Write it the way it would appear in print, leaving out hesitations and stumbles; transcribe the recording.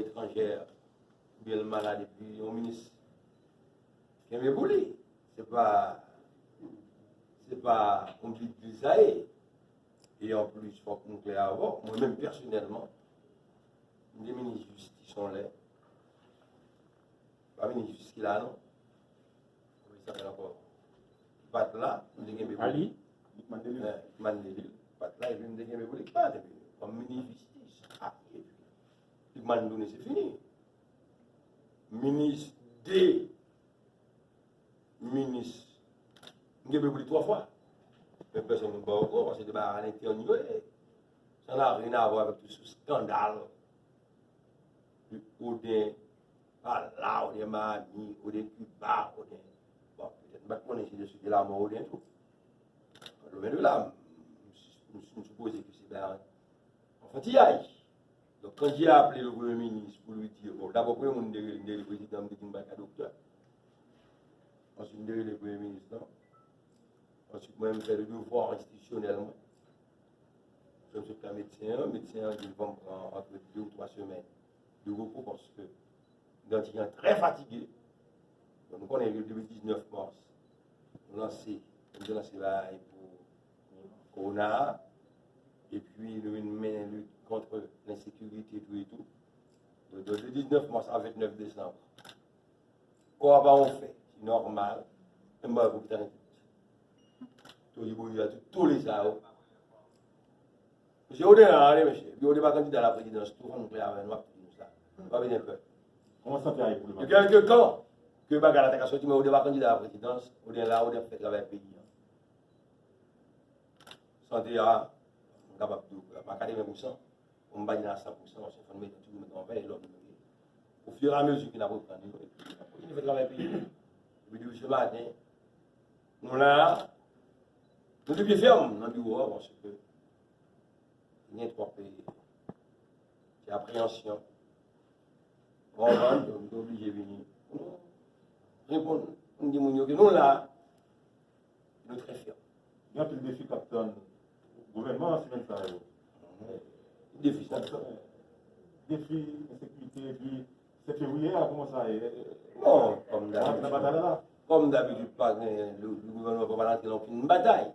étrangères, bien le malade, et puis au ministre. Qui aime bouler. C'est pas on dit plus ça est. Et en plus, il faut qu'on claire avant. Moi-même, personnellement, les ministres de justice sont là. Pas ministre de justice qui là, non. Comment il s'appelle encore? Pas là, on dit qu'il Ali, Mandeville. Pas là, il dit qu'il bouler pas. Comme ministre de justice. Ah, et puis, Mandeville, c'est fini. Ministre des ministres. Je vais vous 3 fois. Mais personne ne va encore, parce que c'est à l'intérieur. Ça n'a rien à voir avec tout ce scandale. Ou des là, ou des Miami, ou des Cuba, ou des. Bon, peut-être qu'on est dessus de la mort ou des tout. Le de là, je suppose que c'est un enfantillage. Donc, quand j'ai appelé le Premier ministre pour lui dire, bon, d'abord, pour le président de Kimbaka docteur. Ensuite, le Premier ministre, non? Ensuite, moi, je fais le devoir institutionnellement. Je suis un médecin, il va me prendre entre 2 ou 3 semaines de repos parce que je suis très fatigué. Donc, on est le 19 mars. On a lancé pour Corona, et puis le lutte contre l'insécurité et tout. Donc, le 19 mars à 29 décembre. Quoi va on fait? C'est normal. Et moi, vous avez tous les AO. Monsieur Odin, monsieur. Puis on n'est pas candidat à la présidence. Tout le monde est avec nous. Pas bien peur. comment ça fait pour le De quelque temps que Bagala a sorti, mais on n'est pas candidat à la présidence. On est là, on est fait travailler le pays. Santé à, on est capable de 80%. On va dire à 100%, on se fait mettre tout le monde en veille. Au fur et à mesure qu'il a repris, il fait travailler le pays. Et puis ce matin, nous là, nous sommes bien fermes dans le bureau parce que il y a 3 pays. C'est appréhension. On va, donc nous sommes obligés de venir. Répondre, on dit que nous là, nous sommes très fiers. Il y a plus de défis captain au gouvernement, c'est même ça. Défi, ça. Défi, insécurité, puis 7 février, comment ça est? Bon, La bataille là. comme d'habitude, le gouvernement ne peut pas rentrer dans une bataille.